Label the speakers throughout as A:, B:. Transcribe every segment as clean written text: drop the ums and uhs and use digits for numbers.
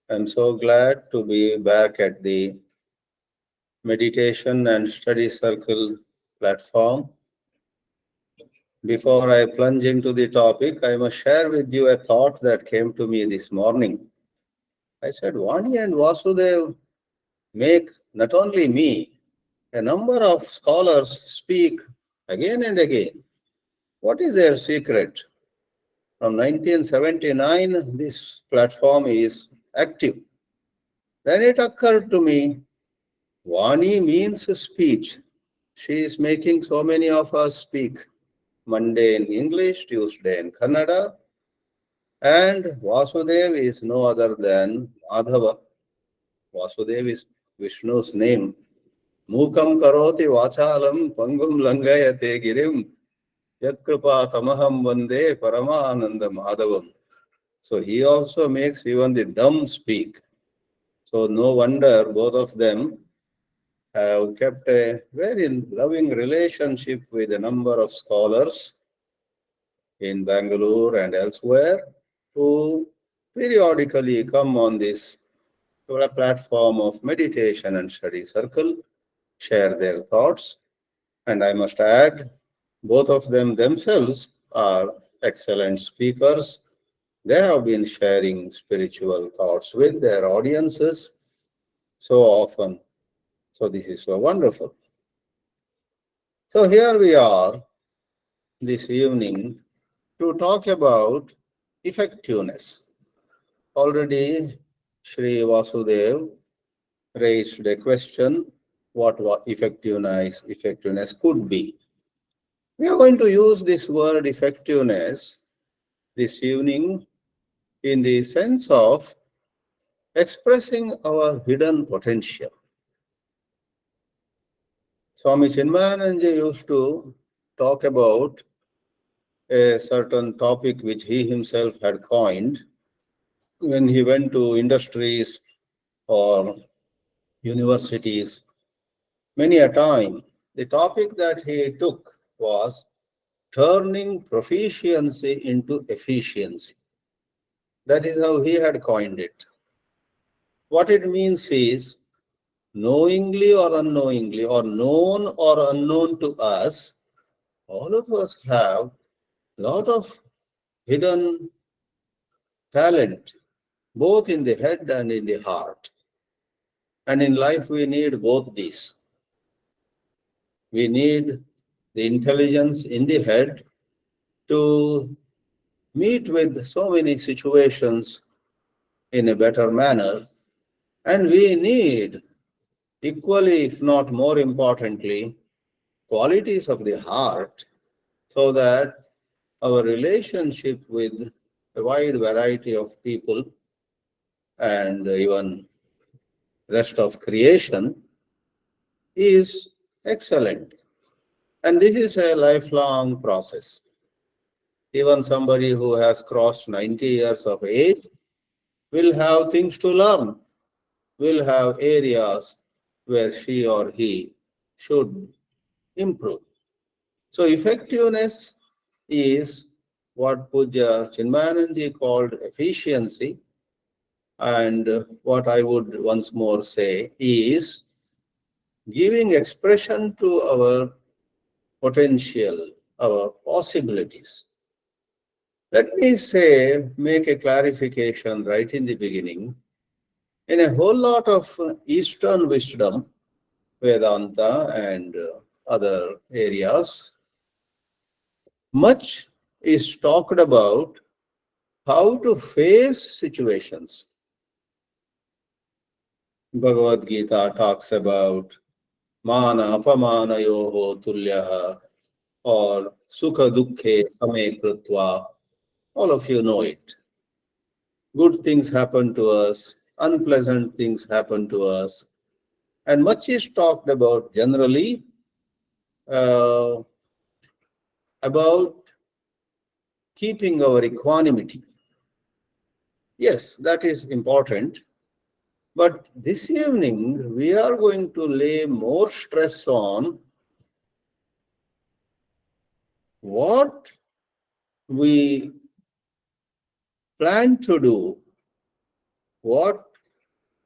A: I'm so glad to be back at the Meditation and Study Circle platform. Before I plunge into the topic, I must share with you a thought that came to me this morning. I said, Vani and Vasudev make not only me, a number of scholars speak again and again. What is their secret? From 1979, this platform is active. Then it occurred to me, Vani means speech. She is making so many of us speak. Monday in English, Tuesday in Kannada, and Vasudev is no other than Madhava. Vasudev is Vishnu's name. Mukam karoti vachalam pangum langayate girim yatkripa tamaham vande paramananda madhavam. So he also makes even the dumb speak. So no wonder both of them have kept a very loving relationship with a number of scholars in Bangalore and elsewhere who periodically come on this platform of meditation and study circle, share their thoughts, and I must add, both of them themselves are excellent speakers. They have been sharing spiritual thoughts with their audiences so often. So this is so wonderful. So here we are this evening to talk about effectiveness. Already Sri Vasudev raised a question, what effectiveness could be. We are going to use this word effectiveness this evening in the sense of expressing our hidden potential. Swami Chinmayananda used to talk about a certain topic which he himself had coined when he went to industries or universities. Many a time, the topic that he took was turning proficiency into efficiency. That is how he had coined it. What it means is, knowingly or unknowingly, or known or unknown to us, all of us have a lot of hidden talent, both in the head and in the heart. And in life, we need both these. We need the intelligence in the head to meet with so many situations in a better manner. And we need, equally, if not more importantly, qualities of the heart so that our relationship with a wide variety of people and even rest of creation is excellent. And this is a lifelong process. Even somebody who has crossed 90 years of age will have things to learn, will have areas where she or he should improve. So effectiveness is what Puja Chinmayananda called efficiency, and what I would once more say is giving expression to our potential, our possibilities. Let me say, make a clarification right in the beginning. In a whole lot of Eastern wisdom, Vedanta and other areas, much is talked about how to face situations. Bhagavad Gita talks about mana apamana yoho tulyaha or sukha dukkhe same krutva. All of you know it. Good things happen to us, unpleasant things happen to us, and much is talked about generally uh, about keeping our equanimity. Yes, that is important. But this evening, we are going to lay more stress on what we plan to do, what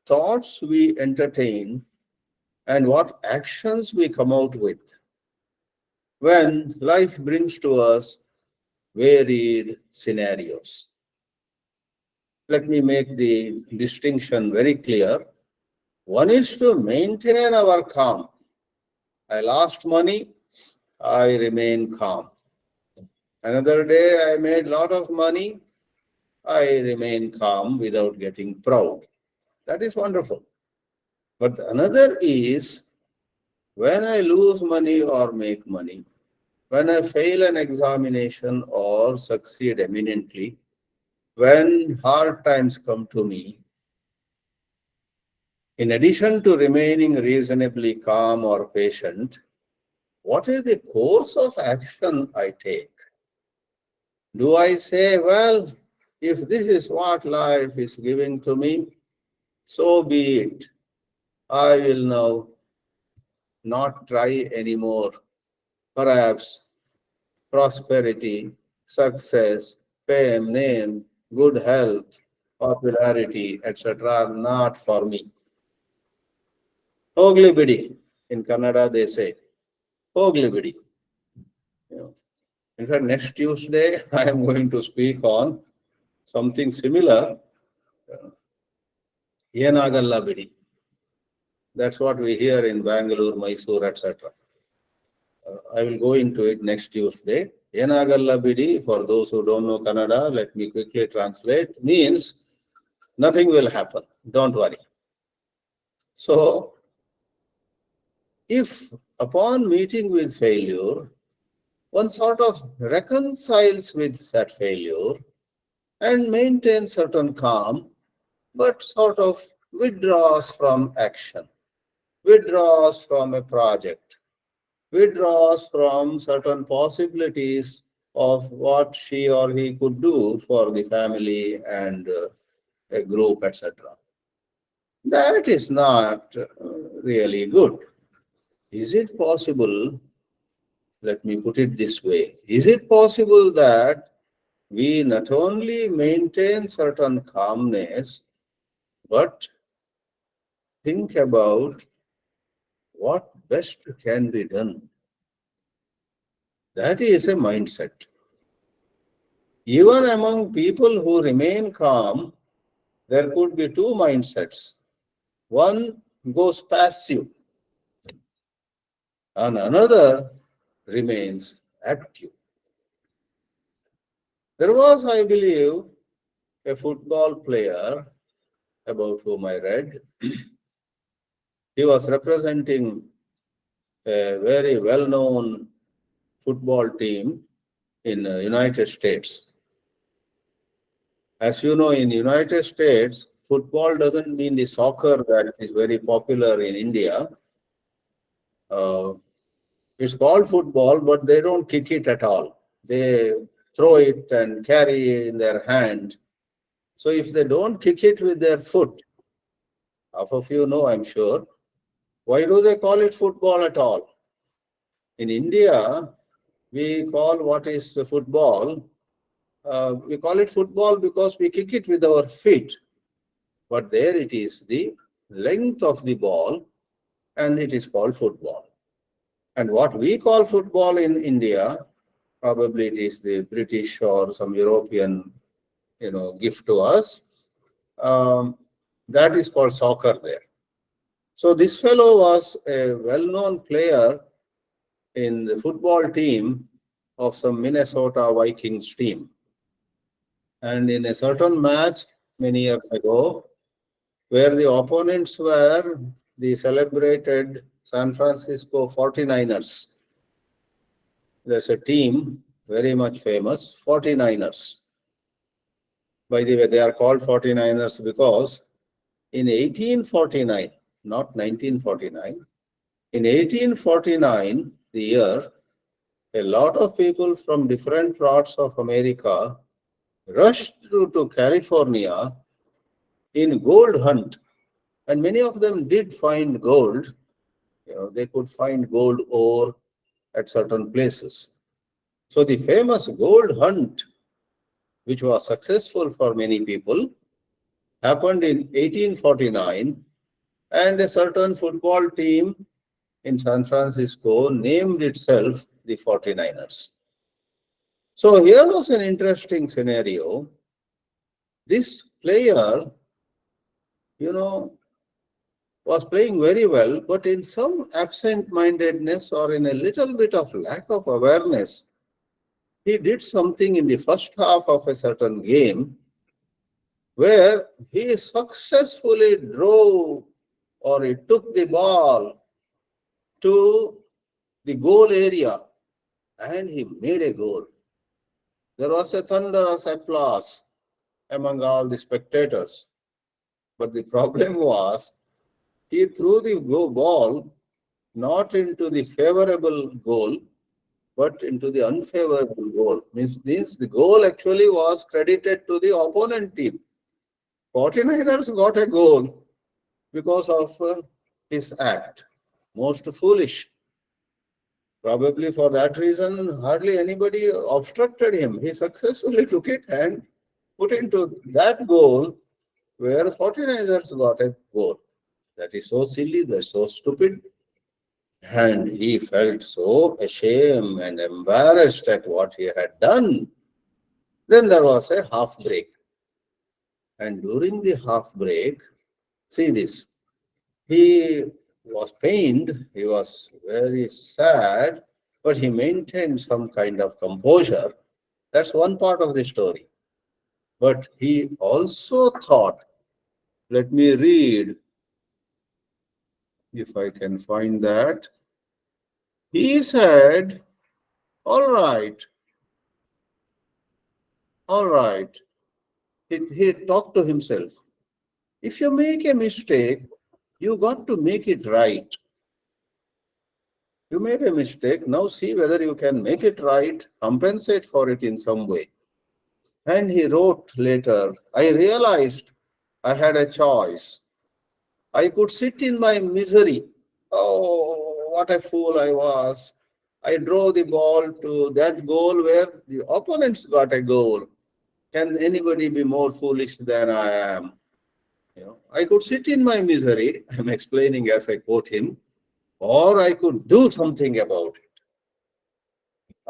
A: thoughts we entertain and what actions we come out with when life brings to us varied scenarios. Let me make the distinction very clear. One is to maintain our calm. I lost money, I remain calm. Another day I made a lot of money, I remain calm without getting proud. That is wonderful. But another is when I lose money or make money, when I fail an examination or succeed eminently, when hard times come to me, in addition to remaining reasonably calm or patient, what is the course of action I take? Do I say, well, if this is what life is giving to me, so be it. I will now not try anymore. Perhaps prosperity, success, fame, name, good health, popularity, etc. are not for me. Hogli bidi. In Kannada they say, Hogli bidi. You know. In fact, next Tuesday I am going to speak on something similar. Yenagalla bidi. That's what we hear in Bangalore, Mysore, etc. I will go into it next Tuesday. Yenagalla bidi, for those who don't know Kannada, let me quickly translate, means nothing will happen. Don't worry. So, if upon meeting with failure, one sort of reconciles with that failure and maintains certain calm, but sort of withdraws from action, withdraws from a project, withdraws from certain possibilities of what she or he could do for the family and a group, etc. That is not really good. Is it possible, let me put it this way, is it possible that we not only maintain certain calmness, but think about what best can be done? That is a mindset. Even among people who remain calm, there could be two mindsets. One goes passive, and another remains active. There was, I believe, a football player about whom I read. He was representing a very well-known football team in the United States. As you know, in United States, football doesn't mean the soccer that is very popular in India. It's called football, but they don't kick it at all. They throw it and carry in their hand. So if they don't kick it with their foot, half of you know, I'm sure, why do they call it football at all? In India, we call what is football, we call it football because we kick it with our feet. But there it is the length of the ball and it is called football. And what we call football in India, probably it is the British or some European, gift to us. That is called soccer there. So this fellow was a well-known player in the football team of some Minnesota Vikings team. And in a certain match many years ago, where the opponents were the celebrated San Francisco 49ers. There's a team very much famous, 49ers. By the way, they are called 49ers because in 1849, not 1949, in 1849, the year, a lot of people from different parts of America rushed to California in gold hunt. And many of them did find gold. They could find gold ore at certain places. So the famous gold hunt, which was successful for many people, happened in 1849, and a certain football team in San Francisco named itself the 49ers. So here was an interesting scenario. This player, you know, was playing very well, but in some absent-mindedness or in a little bit of lack of awareness, he did something in the first half of a certain game where he successfully drove, or he took the ball to the goal area and he made a goal. There was a thunderous applause among all the spectators. But the problem was he threw the ball not into the favorable goal, but into the unfavorable goal. Means the goal actually was credited to the opponent team. 49ers got a goal because of his act. Most foolish. Probably for that reason, hardly anybody obstructed him. He successfully took it and put into that goal where 49ers got a goal. That is so silly, that's so stupid. And he felt so ashamed and embarrassed at what he had done. Then there was a half break. And during the half break, see this, he was pained, he was very sad, but he maintained some kind of composure. That's one part of the story. But he also thought, let me read if I can find that. He said, all right, all right. He talked to himself. If you make a mistake, you got to make it right. You made a mistake, now see whether you can make it right, compensate for it in some way. And he wrote later, I realized I had a choice. I could sit in my misery. Oh, what a fool I was. I drove the ball to that goal where the opponents got a goal. Can anybody be more foolish than I am? I could sit in my misery, I'm explaining as I quote him, or I could do something about it.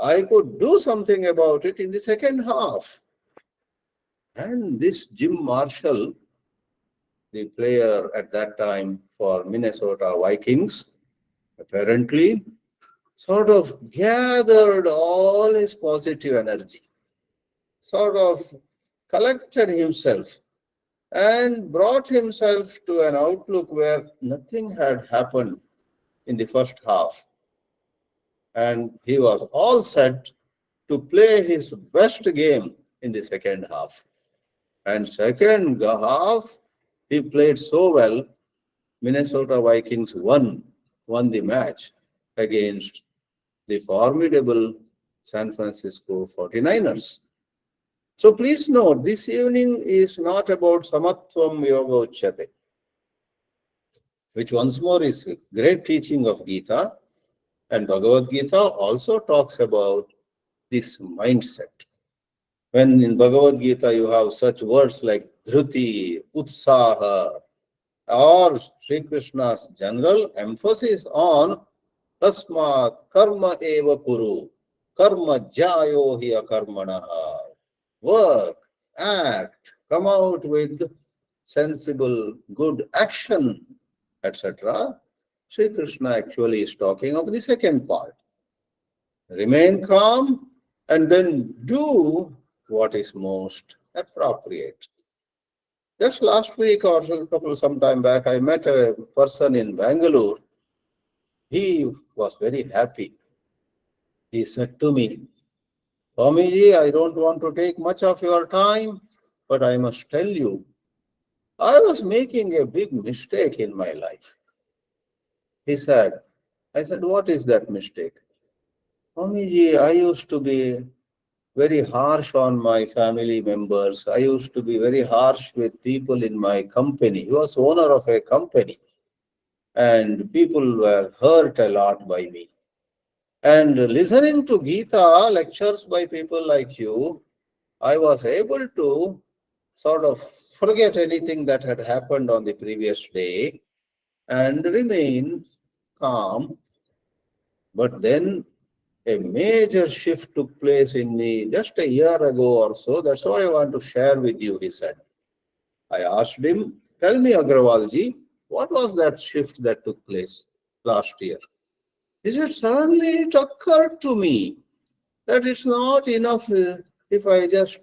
A: I could do something about it in the second half. And this Jim Marshall, the player at that time for Minnesota Vikings, apparently sort of gathered all his positive energy, sort of collected himself and brought himself to an outlook where nothing had happened in the first half. And he was all set to play his best game in the second half. And second half, he played so well, Minnesota Vikings won the match against the formidable San Francisco 49ers. So please note, this evening is not about Samatvam Yoga Uchyate, which once more is a great teaching of Gita. And Bhagavad Gita also talks about this mindset. When in Bhagavad Gita you have such words like Dhruti, Utsaha, or Sri Krishna's general emphasis on Tasmat Karma Eva Kuru, Karma Jayo hi akarmanaha. Work, act, come out with sensible, good action, etc. Sri Krishna actually is talking of the second part. Remain calm and then do what is most appropriate. Just last week or some time back, I met a person in Bangalore. He was very happy. He said to me, Swamiji, I don't want to take much of your time, but I must tell you, I was making a big mistake in my life. He said, I said, what is that mistake? Swamiji, I used to be very harsh on my family members. I used to be very harsh with people in my company. He was owner of a company and people were hurt a lot by me. And listening to Gita lectures by people like you, I was able to sort of forget anything that had happened on the previous day and remain calm. But then a major shift took place in me just a year ago or so. That's what I want to share with you, he said. I asked him, tell me, Agrawalji, what was that shift that took place last year? He said, suddenly it occurred to me that it's not enough if I just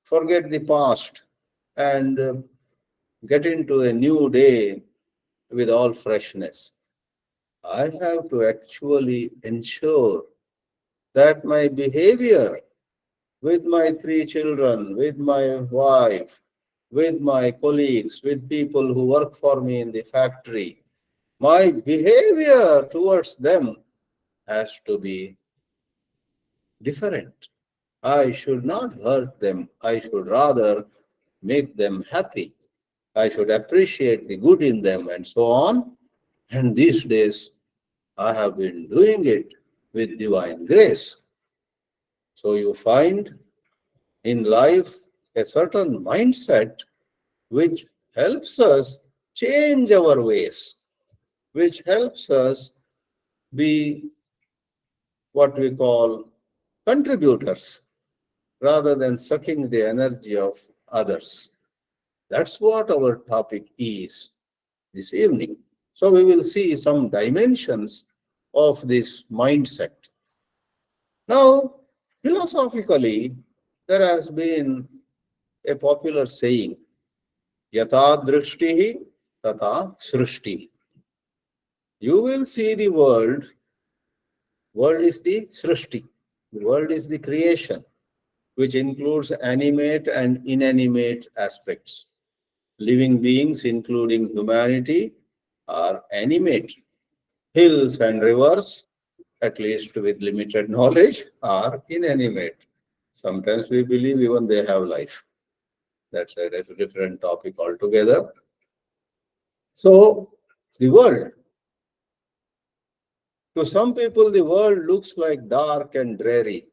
A: forget the past and get into a new day with all freshness. I have to actually ensure that my behavior with my three children, with my wife, with my colleagues, with people who work for me in the factory, my behavior towards them has to be different. I should not hurt them. I should rather make them happy. I should appreciate the good in them and so on. And these days, I have been doing it with divine grace. So you find in life a certain mindset which helps us change our ways, which helps us be what we call contributors rather than sucking the energy of others. That's what our topic is this evening. So we will see some dimensions of this mindset. Now, philosophically, there has been a popular saying, Yata drishtihi tata srishti. You will see the world. World is the srishti. The world is the creation, which includes animate and inanimate aspects. Living beings, including humanity, are animate. Hills and rivers, at least with limited knowledge, are inanimate. Sometimes we believe even they have life. That's a different topic altogether. So, the world. To some people, the world looks like dark and dreary.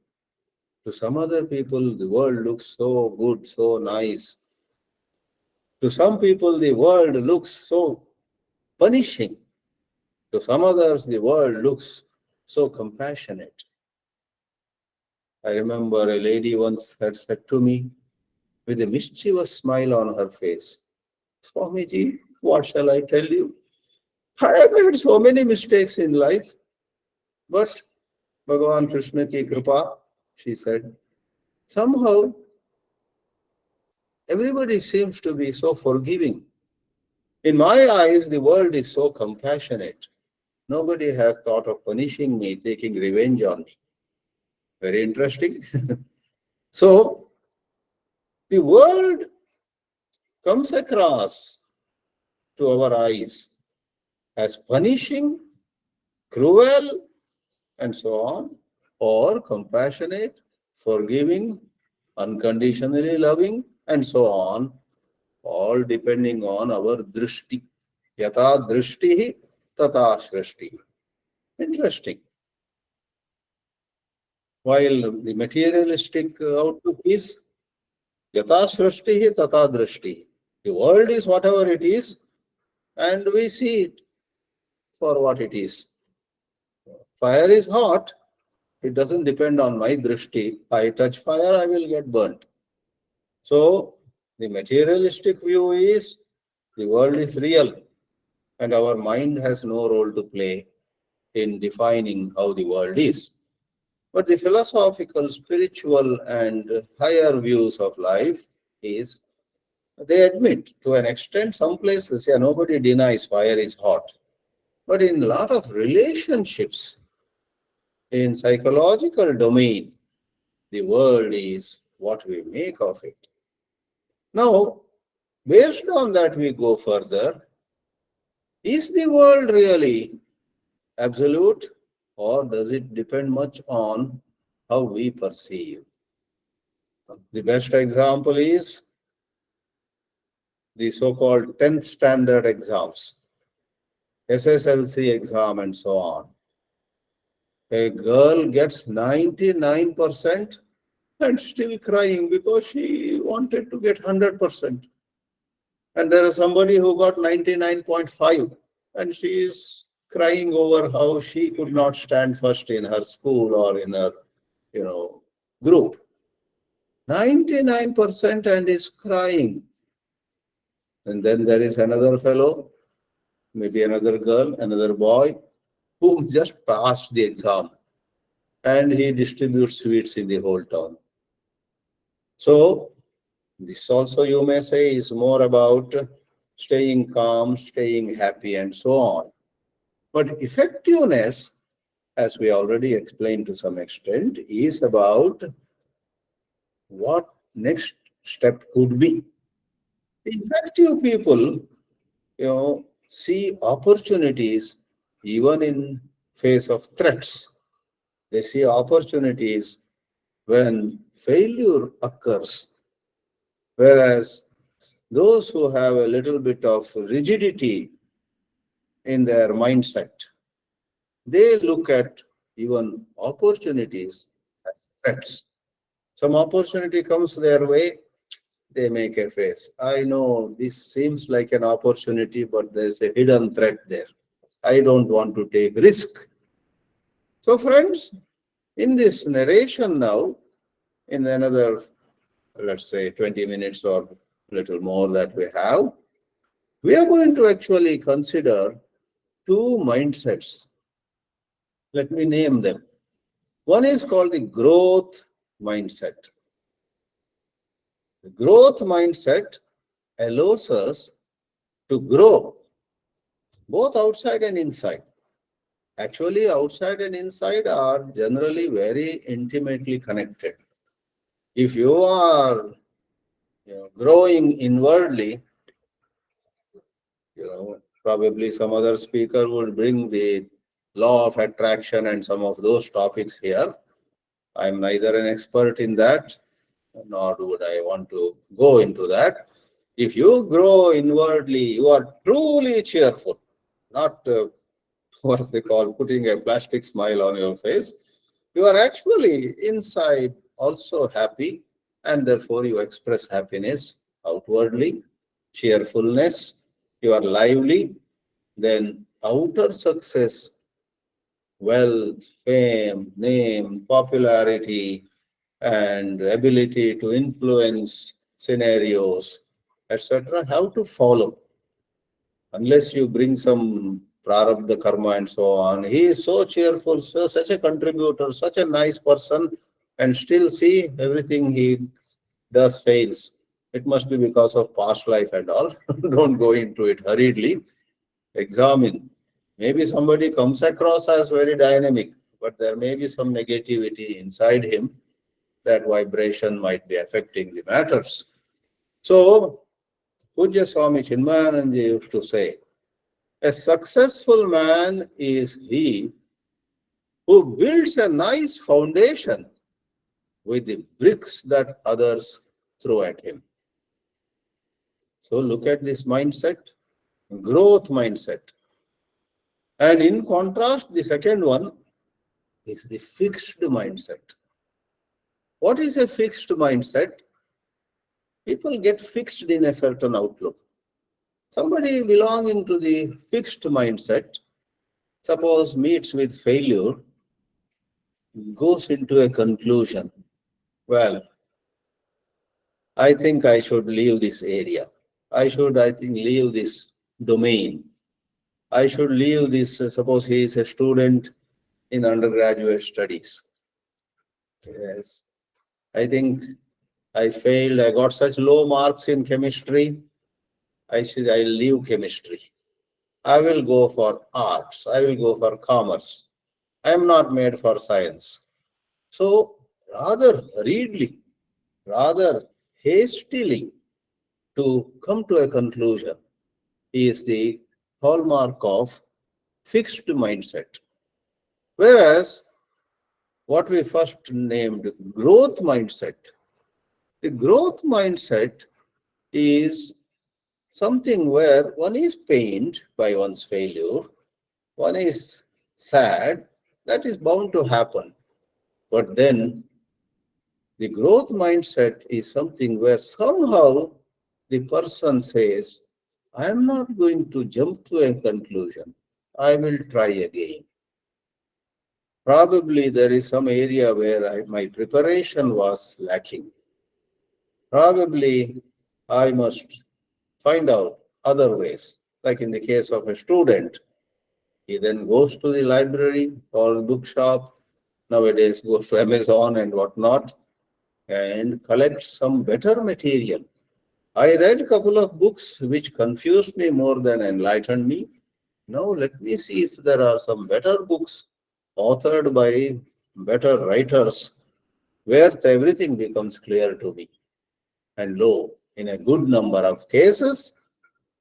A: To some other people, the world looks so good, so nice. To some people, the world looks so punishing. To some others, the world looks so compassionate. I remember a lady once had said to me with a mischievous smile on her face, Swamiji, what shall I tell you? I have made so many mistakes in life, but Bhagavan Krishna ki kripa, she said, somehow everybody seems to be so forgiving. In my eyes, the world is so compassionate. Nobody has thought of punishing me, taking revenge on me. Very interesting. So, the world comes across to our eyes as punishing, cruel, and so on, or compassionate, forgiving, unconditionally loving, and so on, all depending on our drishti. Yata drishti, tata shrishti. Interesting. While the materialistic outlook is yata shrishti, tata drishti. The world is whatever it is, and we see it for what it is. Fire is hot. It doesn't depend on my drishti. I touch fire, I will get burnt. So, the materialistic view is the world is real and our mind has no role to play in defining how the world is. But the philosophical, spiritual, and higher views of life is they admit to an extent, some places, yeah, nobody denies fire is hot. But in a lot of relationships, in psychological domain, the world is what we make of it. Now, based on that, we go further. Is the world really absolute, or does it depend much on how we perceive? The best example is the so-called 10th standard exams, SSLC exam and so on. A girl gets 99%, and still crying because she wanted to get 100%. And there is somebody who got 99.5, and she is crying over how she could not stand first in her school or in her, group. 99% and is crying. And then there is another fellow, maybe another girl, another boy, who just passed the exam, and he distributes sweets in the whole town. So this also, you may say, is more about staying calm, staying happy, and so on. But effectiveness, as we already explained to some extent, is about what next step could be. The effective people, see opportunities even in face of threats. They see opportunities when failure occurs, whereas those who have a little bit of rigidity in their mindset, they look at even opportunities as threats. Some opportunity comes their way, they make a face. I know this seems like an opportunity, but there's a hidden threat there. I don't want to take risk. So friends, in this narration now, in another, let's say 20 minutes or little more that we have, we are going to actually consider two mindsets. Let me name them. One is called the growth mindset. The growth mindset allows us to grow both outside and inside. Actually, outside and inside are generally very intimately connected. If you are growing inwardly, probably some other speaker would bring the law of attraction and some of those topics here. I'm neither an expert in that, nor would I want to go into that. If you grow inwardly, you are truly cheerful, not what they call putting a plastic smile on your face. You are actually inside also happy, and therefore you express happiness outwardly, cheerfulness, you are lively, then outer success, wealth, fame, name, popularity, and ability to influence scenarios, etc., have to follow. Unless you bring some prarabdha karma and so on. He is so cheerful, such a contributor, such a nice person, and still see everything he does fails. It must be because of past life and all. Don't go into it hurriedly. Examine. Maybe somebody comes across as very dynamic, but there may be some negativity inside him. That vibration might be affecting the matters. So, Pujya Swami Chinmayananda used to say, a successful man is he who builds a nice foundation with the bricks that others throw at him. So look at this mindset, growth mindset. And in contrast, the second one is the fixed mindset. What is a fixed mindset? People get fixed in a certain outlook. Somebody belonging to the fixed mindset, suppose meets with failure, goes into a conclusion. Well, I think I should leave this area. I think, leave this domain. I should leave this, suppose he is a student in undergraduate studies. Yes. I think I failed. I got such low marks in chemistry. I said, I'll leave chemistry. I will go for arts. I will go for commerce. I am not made for science. So rather hurriedly, rather hastily to come to a conclusion is the hallmark of fixed mindset. Whereas what we first named growth mindset, the growth mindset is something where one is pained by one's failure, one is sad, that is bound to happen. But then The growth mindset is something where somehow the person says, I am not going to jump to a conclusion. I will try again. Probably there is some area where my preparation was lacking. Probably I must find out other ways. Like in the case of a student, he then goes to the library or the bookshop, nowadays goes to Amazon and whatnot, and collects some better material. I read a couple of books which confused me more than enlightened me. Now let me see if there are some better books authored by better writers where everything becomes clear to me. And lo, in a good number of cases,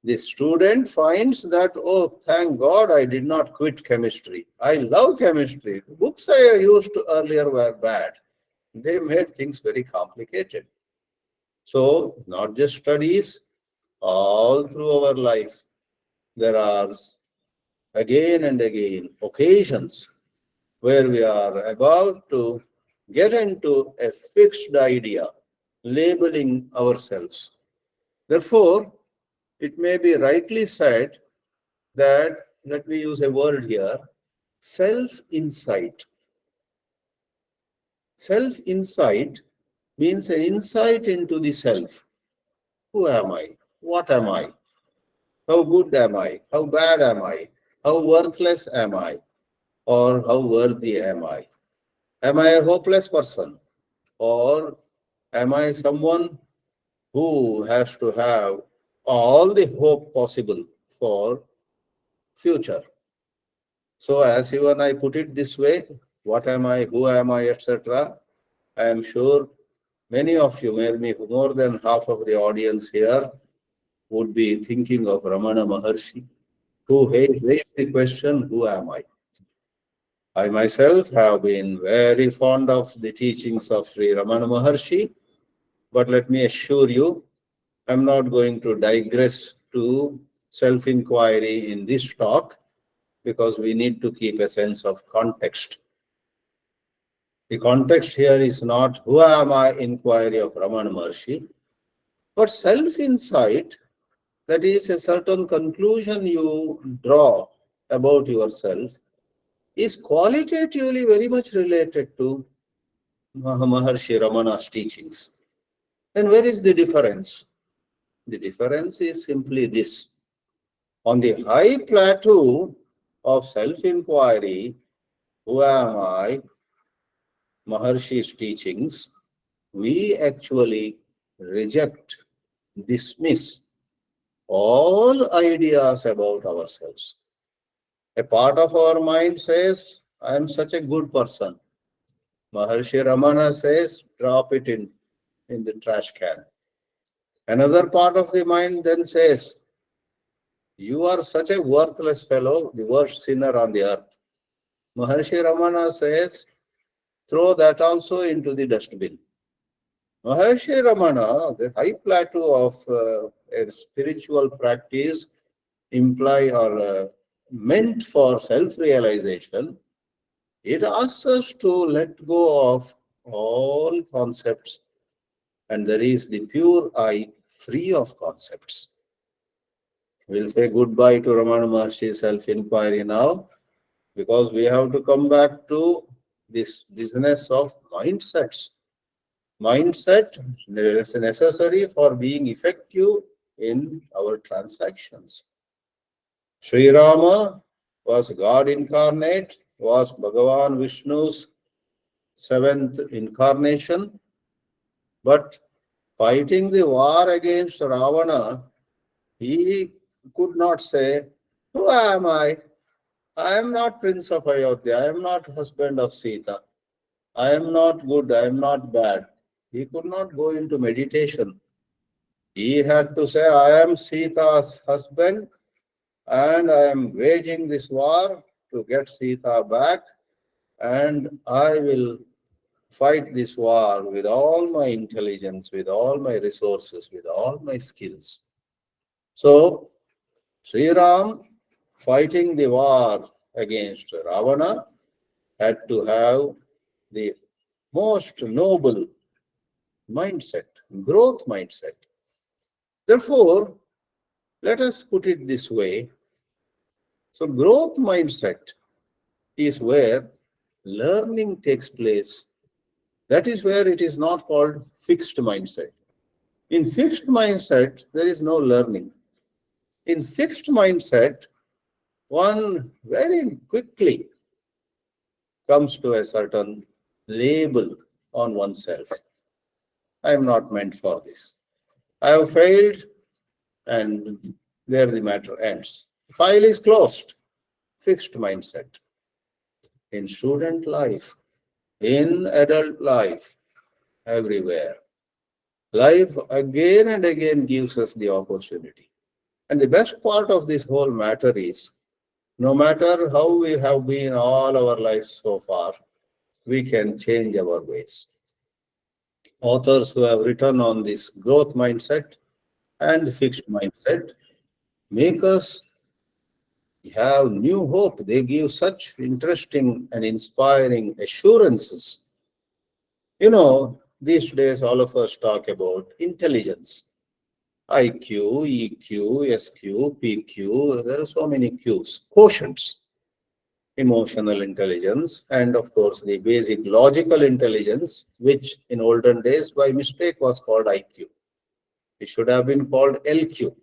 A: the student finds that, oh, thank God I did not quit chemistry. I love chemistry. The books I used earlier were bad. They made things very complicated. So, not just studies, all through our life, there are again and again occasions where we are about to get into a fixed idea, labeling ourselves. Therefore, it may be rightly said that, let me use a word here, self-insight. Self-insight means an insight into the self. Who am I? What am I? How good am I? How bad am I? How worthless am I? Or how worthy am I? Am I a hopeless person? Or am I someone who has to have all the hope possible for future? So as even I put it this way, what am I, who am I, etc. I am sure many of you, maybe more than half of the audience here, would be thinking of Ramana Maharshi, who raised the question, who am I? I myself have been very fond of the teachings of Sri Ramana Maharshi, but let me assure you, I'm not going to digress to self-inquiry in this talk because we need to keep a sense of context. The context here is not who am I inquiry of Ramana Maharshi, but self-insight, that is a certain conclusion you draw about yourself, is qualitatively very much related to Maharshi Ramana's teachings. Then where is the difference? The difference is simply this. On the high plateau of self-inquiry, who am I, Maharshi's teachings, we actually reject, dismiss all ideas about ourselves. A part of our mind says, I am such a good person. Maharshi Ramana says, drop it in the trash can. Another part of the mind then says, you are such a worthless fellow, the worst sinner on the earth. Maharshi Ramana says, throw that also into the dustbin. Maharshi Ramana, the high plateau of a spiritual practice imply or meant for self-realization, it asks us to let go of all concepts, and there is the pure I, free of concepts. We'll say goodbye to Ramana Maharshi's self-inquiry now, because we have to come back to this business of mindsets. Mindset is necessary for being effective in our transactions. Sri Rama was God incarnate, was Bhagavan Vishnu's seventh incarnation, but fighting the war against Ravana, he could not say, who am I? I am not Prince of Ayodhya, I am not husband of Sita, I am not good, I am not bad. He could not go into meditation. He had to say, I am Sita's husband and I am waging this war to get Sita back, and I will fight this war with all my intelligence, with all my resources, with all my skills. So, Sri Ram, fighting the war against Ravana, had to have the most noble mindset, growth mindset. Therefore, let us put it this way. So, growth mindset is where learning takes place. That is where it is not called fixed mindset. In fixed mindset, there is no learning. In fixed mindset, one very quickly comes to a certain label on oneself. I am not meant for this. I have failed, and there the matter ends. File is closed. Fixed mindset. In student life, in adult life, everywhere. Life again and again gives us the opportunity. And the best part of this whole matter is, no matter how we have been all our lives so far, we can change our ways. Authors who have written on this growth mindset and fixed mindset make us have new hope. They give such interesting and inspiring assurances. These days all of us talk about intelligence. IQ, EQ, SQ, PQ, there are so many Qs, quotients, emotional intelligence, and of course the basic logical intelligence, which in olden days by mistake was called IQ. It should have been called LQ.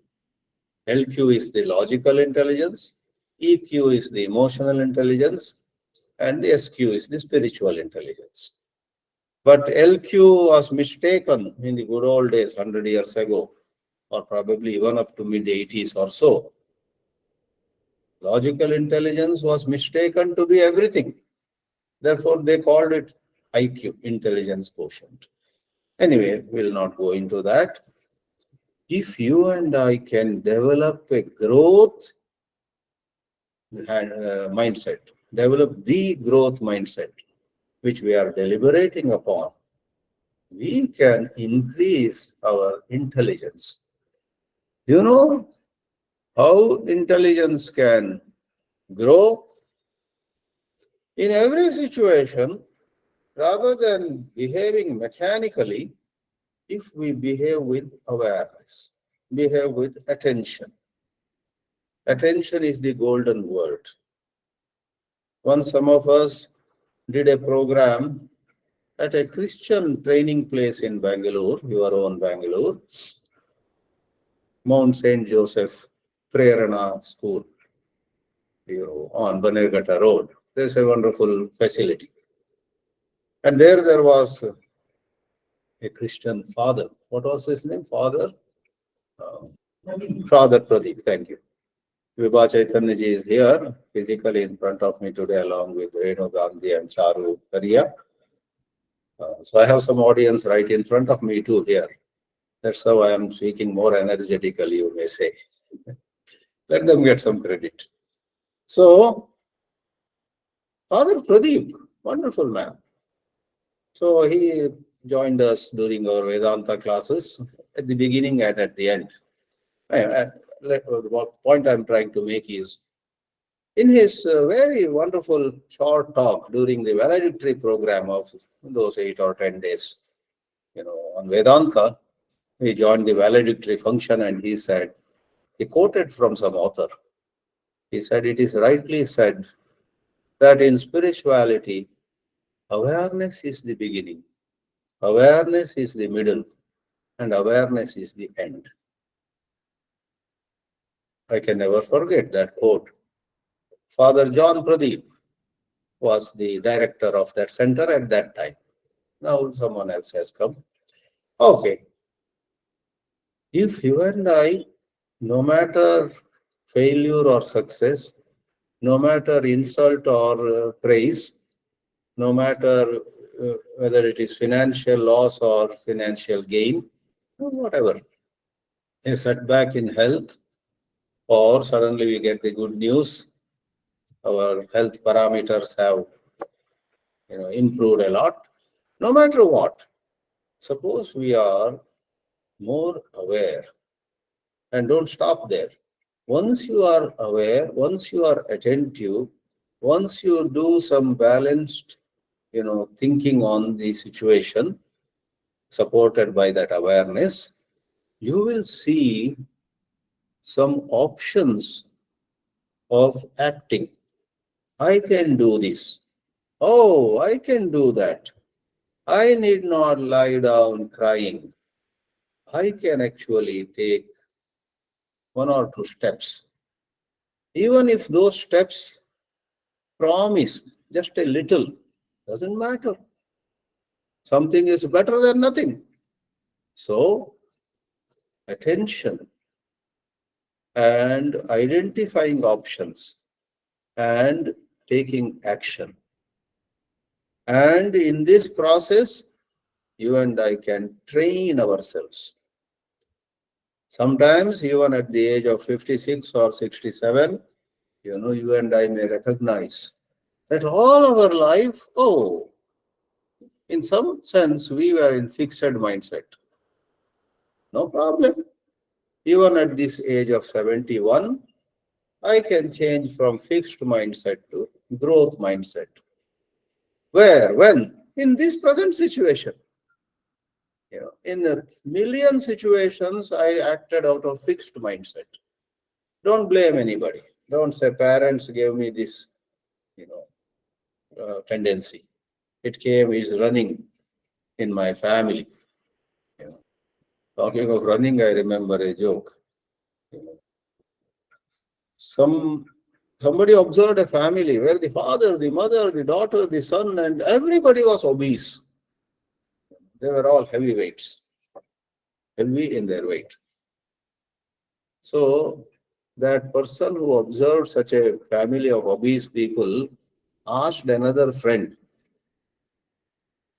A: LQ is the logical intelligence, EQ is the emotional intelligence, and SQ is the spiritual intelligence. But LQ was mistaken in the good old days, 100 years ago, or probably even up to mid-80s or so. Logical intelligence was mistaken to be everything. Therefore, they called it IQ, intelligence quotient. Anyway, we'll not go into that. If you and I can develop a growth mindset, develop the growth mindset, which we are deliberating upon, we can increase our intelligence. You know how intelligence can grow? In every situation, rather than behaving mechanically, if we behave with awareness, behave with attention. Attention is the golden word. Once some of us did a program at a Christian training place in Bangalore, your own Bangalore, Mount St. Joseph Prerana School, on Banerghatta Road. There's a wonderful facility. And there was a Christian father. What was his name? Father Pradeep, thank you. Vibha Chaitanya ji is here, physically in front of me today, along with Renu Gandhi and Charu Karia. So I have some audience right in front of me too here. That's how I am speaking more energetically, you may say. Let them get some credit. So, Father Pradeep, wonderful man. So he joined us during our Vedanta classes at the beginning and at the end. The point I'm trying to make is, in his very wonderful short talk during the valedictory program of those 8 or 10 days, on Vedanta, he joined the valedictory function and he quoted from some author. He said, it is rightly said that in spirituality, awareness is the beginning, awareness is the middle, and awareness is the end. I can never forget that quote. Father John Pradeep was the director of that center at that time. Now someone else has come. Okay. If you and I, no matter failure or success, no matter insult or praise, no matter whether it is financial loss or financial gain, whatever, a setback in health, or suddenly we get the good news, our health parameters have improved a lot. No matter what, suppose we are more aware, and don't stop there. Once you are aware, once you are attentive, once you do some balanced, thinking on the situation, supported by that awareness, you will see some options of acting. I can do this. Oh, I can do that. I need not lie down crying. I can actually take one or two steps. Even if those steps promise just a little, doesn't matter. Something is better than nothing. So, attention and identifying options and taking action. And in this process, you and I can train ourselves. Sometimes, even at the age of 56 or 67, you and I may recognize that all our life, oh, in some sense, we were in fixed mindset. No problem. Even at this age of 71, I can change from fixed mindset to growth mindset. Where? When? In this present situation. In a million situations, I acted out of fixed mindset. Don't blame anybody. Don't say parents gave me this, tendency. It came, is running in my family. Talking of running, I remember a joke. Somebody observed a family where the father, the mother, the daughter, the son, and everybody was obese. They were all heavyweights, heavy in their weight. So that person who observed such a family of obese people asked another friend,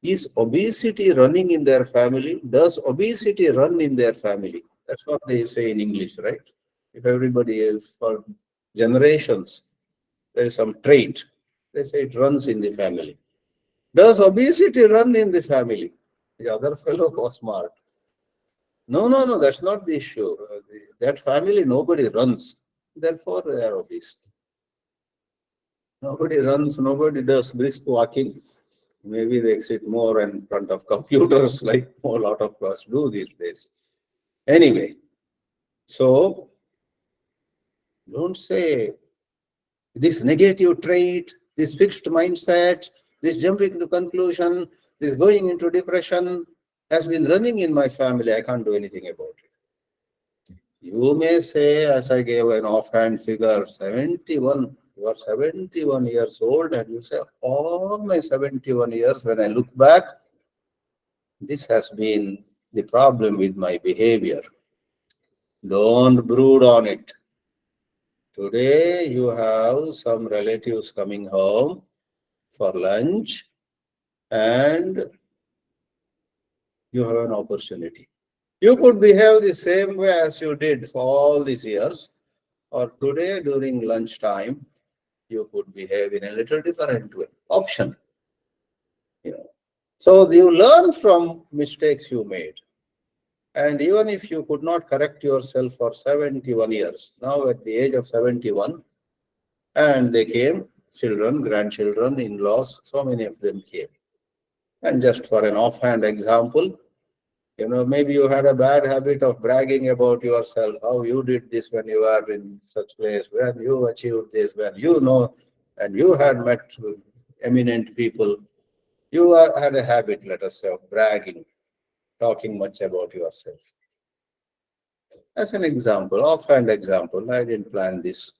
A: is obesity running in their family? Does obesity run in their family? That's what they say in English, right? If everybody is for generations, there is some trait. They say it runs in the family. Does obesity run in the family? The other fellow was smart. No, no, no, that's not the issue. That family, nobody runs. Therefore, they are obese. Nobody runs, nobody does brisk walking. Maybe they sit more in front of computers like a lot of us do these days. Anyway, so don't say this negative trait, this fixed mindset, this jumping to conclusion, this going into depression has been running in my family. I can't do anything about it. You may say, as I gave an offhand figure, 71. You are 71 years old, and you say, all my 71 years, when I look back, this has been the problem with my behavior. Don't brood on it. Today, you have some relatives coming home for lunch, and you have an opportunity. You could behave the same way as you did for all these years, or today during lunchtime, you could behave in a little different way. Option. So you learn from mistakes you made. And even if you could not correct yourself for 71 years, now at the age of 71, and they came, children, grandchildren, in-laws, so many of them came. And just for an offhand example, maybe you had a bad habit of bragging about yourself, how you did this when you were in such place, when you achieved this, when and you had met eminent people. You had a habit, let us say, of bragging, talking much about yourself. As an example, offhand example, I didn't plan this.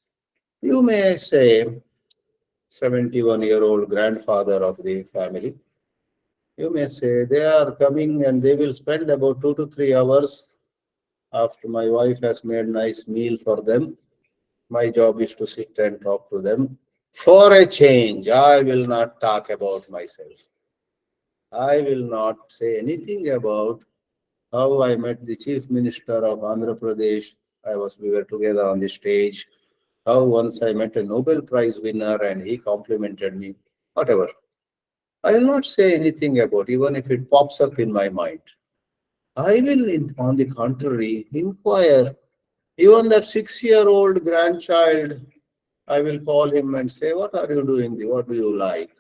A: You may say, 71-year-old grandfather of the family, you may say, they are coming and they will spend about 2 to 3 hours after my wife has made nice meal for them. My job is to sit and talk to them. For a change, I will not talk about myself. I will not say anything about how I met the Chief Minister of Andhra Pradesh. We were together on the stage. How once I met a Nobel Prize winner and he complimented me. Whatever. I will not say anything about, even if it pops up in my mind. I will, on the contrary, inquire. Even that 6-year-old grandchild, I will call him and say, what are you doing? What do you like?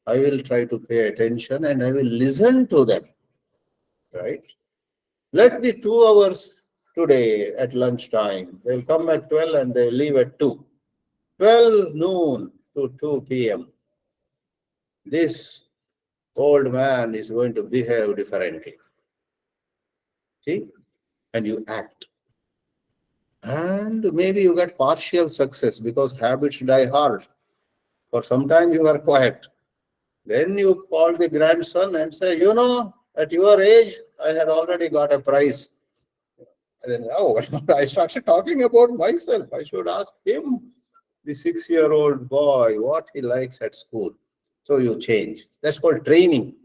A: I will try to pay attention and I will listen to them. right? Let the 2 hours today at lunchtime, they'll come at 12 and they'll leave at 2. 12 noon to 2 p.m. This old man is going to behave differently. See? And you act. And maybe you get partial success because habits die hard. For some time you are quiet. Then you call the grandson and say, at your age, I had already got a prize. And then, oh, I started talking about myself. I should ask him, the 6-year-old boy, what he likes at school. So you change. That's called training.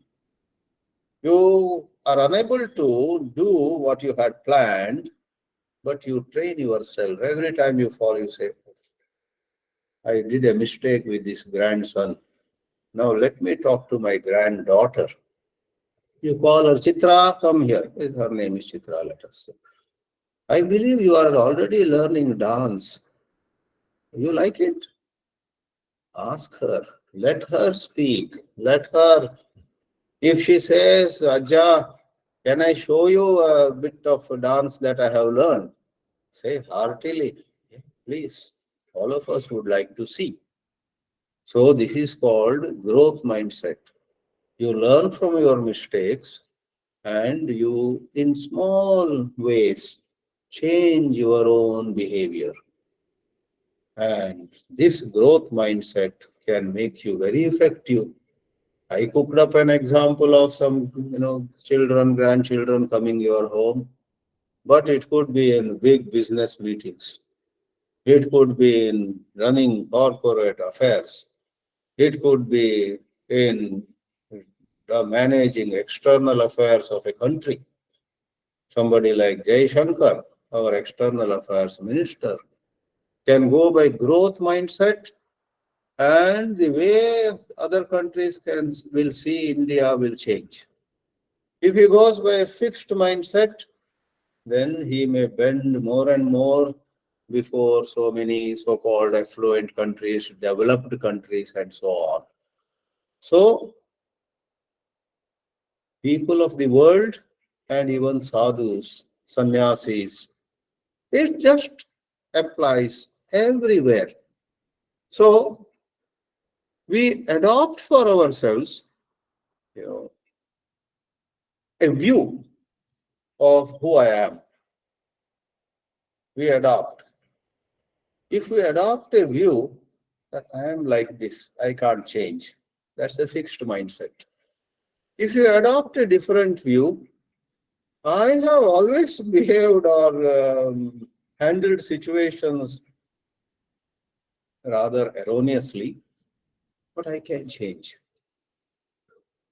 A: You are unable to do what you had planned, but you train yourself. Every time you fall, you say, I did a mistake with this grandson. Now let me talk to my granddaughter. You call her Chitra, come here. Her name is Chitra, let us say. I believe you are already learning dance. You like it? Ask her. Let her speak. Let her. If she says, Ajja, can I show you a bit of dance that I have learned? Say heartily, "Yeah, please. All of us would like to see." So this is called growth mindset. You learn from your mistakes and you, in small ways, change your own behavior. And this growth mindset can make you very effective. I cooked up an example of some, children, grandchildren coming your home, but it could be in big business meetings. It could be in running corporate affairs. It could be in managing external affairs of a country. Somebody like Jay Shankar, our external affairs minister, can go by growth mindset, and the way other countries will see India will change. If he goes by a fixed mindset, then he may bend more and more before so many so-called affluent countries, developed countries, and so on. So, people of the world and even sadhus, sannyasis, it just applies everywhere. So, we adopt for ourselves, you know, a view of who I am. We adopt. If we adopt a view that I am like this, I can't change, that's a fixed mindset. If you adopt a different view, I have always behaved or handled situations rather erroneously, but I can change.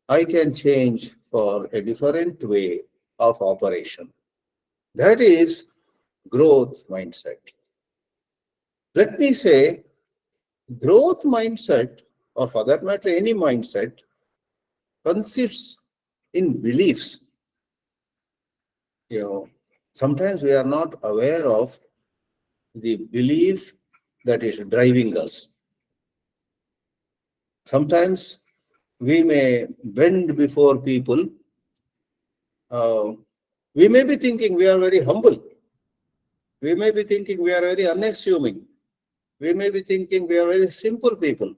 A: I can change for a different way of operation. That is growth mindset. Let me say, growth mindset, or for that matter, any mindset, consists in beliefs. Sometimes we are not aware of the belief that is driving us. Sometimes we may bend before people. We may be thinking we are very humble. We may be thinking we are very unassuming. We may be thinking we are very simple people.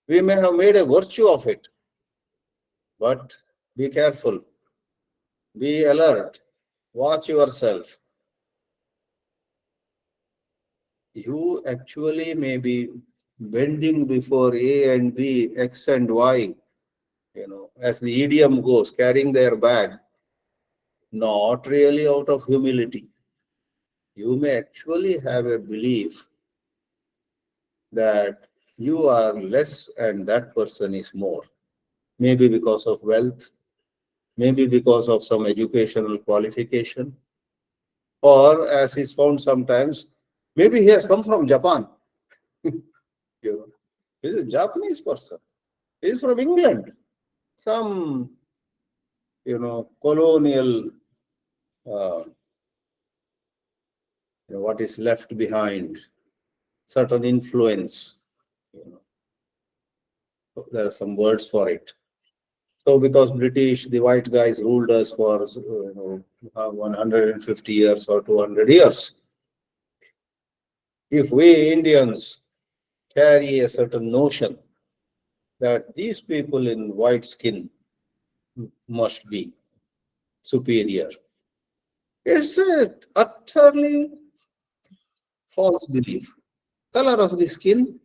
A: We may have made a virtue of it. But be careful. Be alert. Watch yourself. You actually may be bending before A and B, X and Y, as the idiom goes, carrying their bag, not really out of humility. You may actually have a belief that you are less and that person is more. Maybe because of wealth, maybe because of some educational qualification, or as is found sometimes, maybe he has come from Japan. He's a Japanese person. He's from England. Some, colonial, what is left behind, certain influence. There are some words for it. So because British, the white guys ruled us for 150 years or 200 years. If we Indians carry a certain notion that these people in white skin must be superior, it's a utterly false belief. Color of the skin,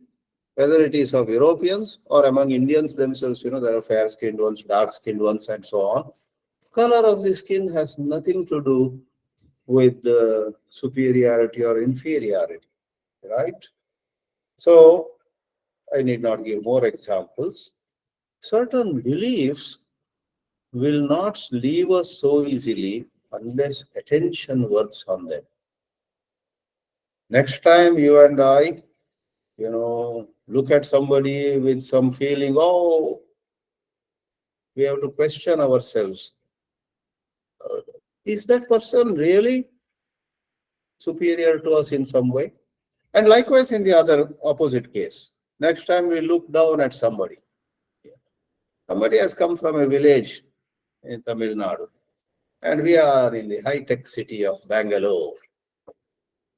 A: whether it is of Europeans or among Indians themselves, there are fair-skinned ones, dark-skinned ones, and so on. Color of the skin has nothing to do with the superiority or inferiority, right? So I need not give more examples. Certain beliefs will not leave us so easily unless attention works on them. Next time you and I, look at somebody with some feeling, oh, we have to question ourselves. Is that person really superior to us in some way? And likewise in the other opposite case. Next time we look down at somebody. Somebody has come from a village in Tamil Nadu, and we are in the high-tech city of Bangalore.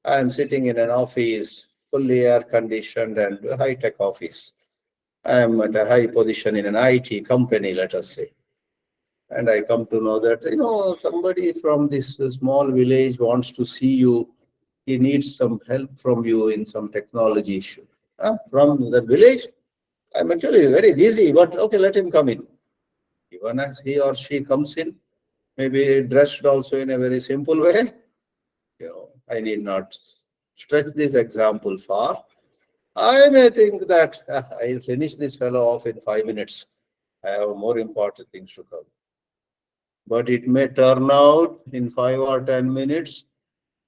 A: I am sitting in an office, fully air-conditioned and high-tech office. I am at a high position in an IT company, let us say. And I come to know that, somebody from this small village wants to see you. He needs some help from you in some technology issue. From the village, I'm actually very busy, but okay, let him come in. Even as he or she comes in, maybe dressed also in a very simple way, I need not stretch this example far. I may think that I'll finish this fellow off in 5 minutes. I have more important things to come. But it may turn out in 5 or 10 minutes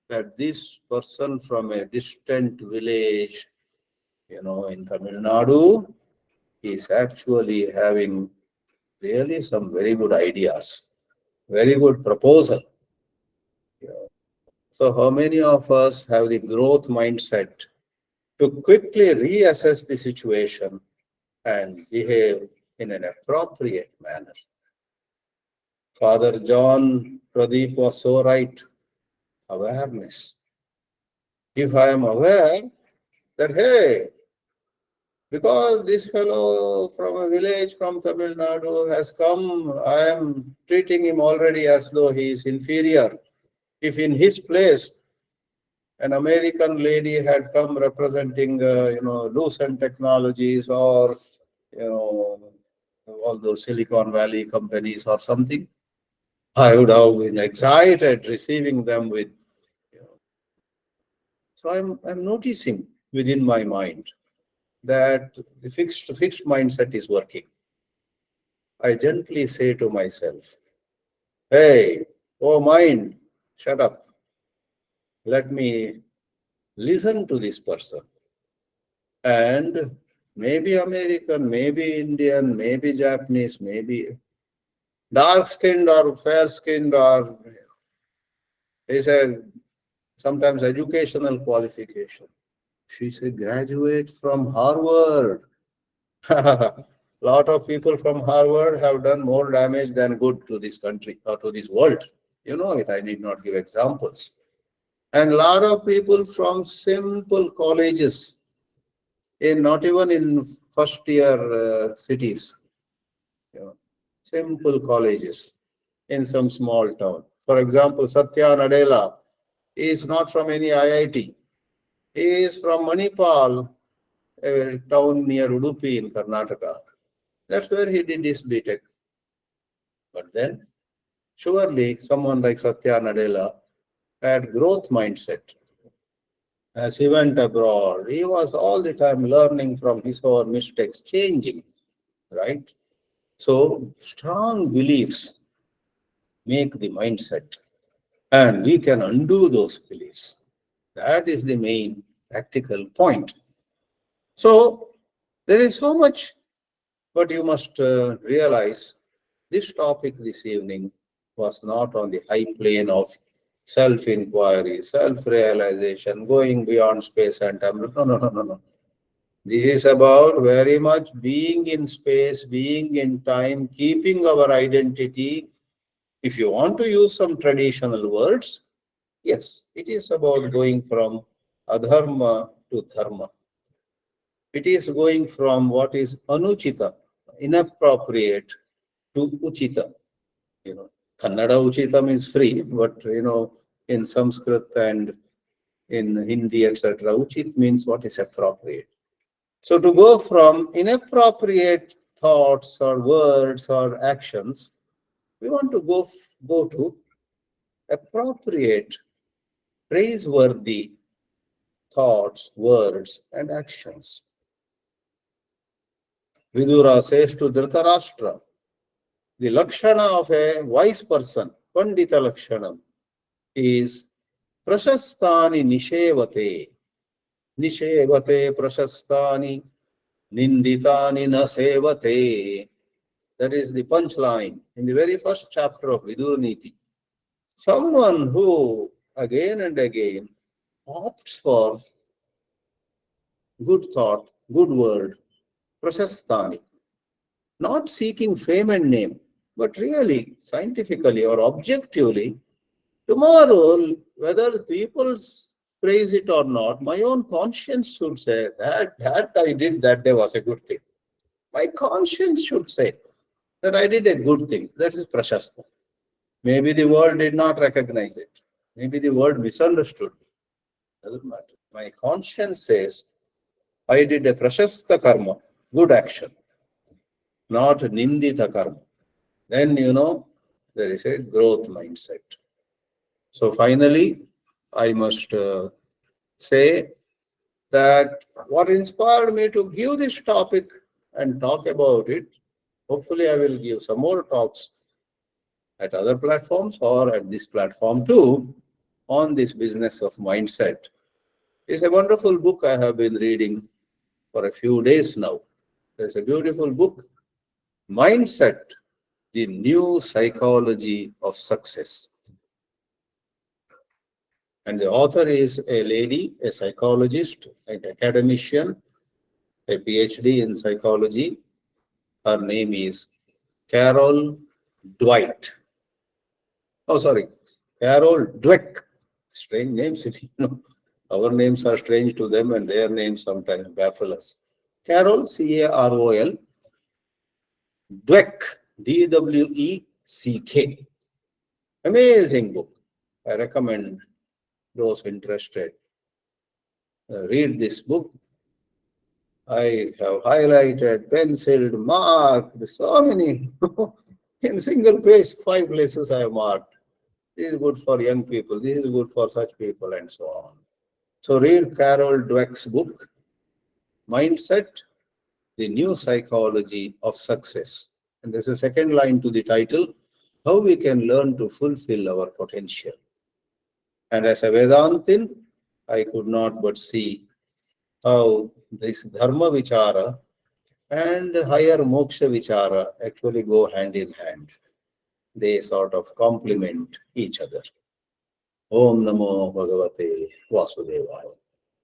A: that this person from a distant village, in Tamil Nadu, is actually having really some very good ideas, very good proposal. So how many of us have the growth mindset to quickly reassess the situation and behave in an appropriate manner? Father John Pradeep was so right. Awareness. If I am aware that, hey, because this fellow from a village from Tamil Nadu has come, I am treating him already as though he is inferior. If in his place, an American lady had come representing, Lucent Technologies or, all those Silicon Valley companies or something, I would have been excited receiving them with. So I'm noticing within my mind that the fixed mindset is working. I gently say to myself, hey, oh mind, shut up. Let me listen to this person. And maybe American, maybe Indian, maybe Japanese, maybe dark-skinned or fair-skinned, or is a sometimes educational qualification. She's a graduate from Harvard. Lot of people from Harvard have done more damage than good to this country or to this world. You know it, I need not give examples. And a lot of people from simple colleges, not even in first year cities, simple colleges in some small town. For example, Satya Nadella is not from any IIT. He is from Manipal, a town near Udupi in Karnataka. That's where he did his B.Tech. But then, surely someone like Satya Nadella had growth mindset. As he went abroad, he was all the time learning from his own mistakes, changing, right? So, strong beliefs make the mindset, and we can undo those beliefs. That is the main practical point. So, there is so much, but you must realize this topic this evening was not on the high plane of self-inquiry, self-realization, going beyond space and time. No, no, no, no, no. This is about very much being in space, being in time, keeping our identity. If you want to use some traditional words, yes, it is about going from adharma to dharma. It is going from what is anuchita, inappropriate, to uchita. Kannada uchitam is free, but in Sanskrit and in Hindi, etc., uchit means what is appropriate. So to go from inappropriate thoughts or words or actions, we want to go to appropriate, praiseworthy thoughts, words, and actions. Vidura says to Dhritarashtra, the lakshana of a wise person, Pandita Lakshanam, is prashastani nishevate. Nishevate prashastani ninditani na sevate. That is the punchline in the very first chapter of Vidura Niti. Someone who again and again opts for good thought, good word, prashastani, not seeking fame and name, but really scientifically or objectively, tomorrow, whether the people praise it or not, my own conscience should say that I did that day was a good thing. My conscience should say that I did a good thing. That is prashasta. Maybe the world did not recognize it. Maybe the world misunderstood me. Doesn't matter. My conscience says I did a prashasta karma, good action, not nindita karma. Then there is a growth mindset. So finally, I must say that what inspired me to give this topic and talk about it, hopefully I will give some more talks at other platforms or at this platform too, on this business of mindset. It's a wonderful book I have been reading for a few days now. There's a beautiful book, Mindset, the New Psychology of Success. And the author is a lady, a psychologist, an academician, a PhD in psychology. Her name is Carol Dwight. Oh, sorry, Carol Dweck. Strange names, Our names are strange to them and their names sometimes baffle us. Carol, Carol, Dweck, Dweck. Amazing book. I recommend those interested. Read this book. I have highlighted, penciled, marked, so many. In single page, 5 places I have marked. This is good for young people. This is good for such people and so on. So read Carol Dweck's book, Mindset, the New Psychology of Success. And there's a second line to the title, How We Can Learn to Fulfill Our Potential. And as a Vedantin, I could not but see how this Dharma Vichara and higher Moksha Vichara actually go hand in hand. They sort of complement each other. Om Namo Bhagavate Vasudevaya.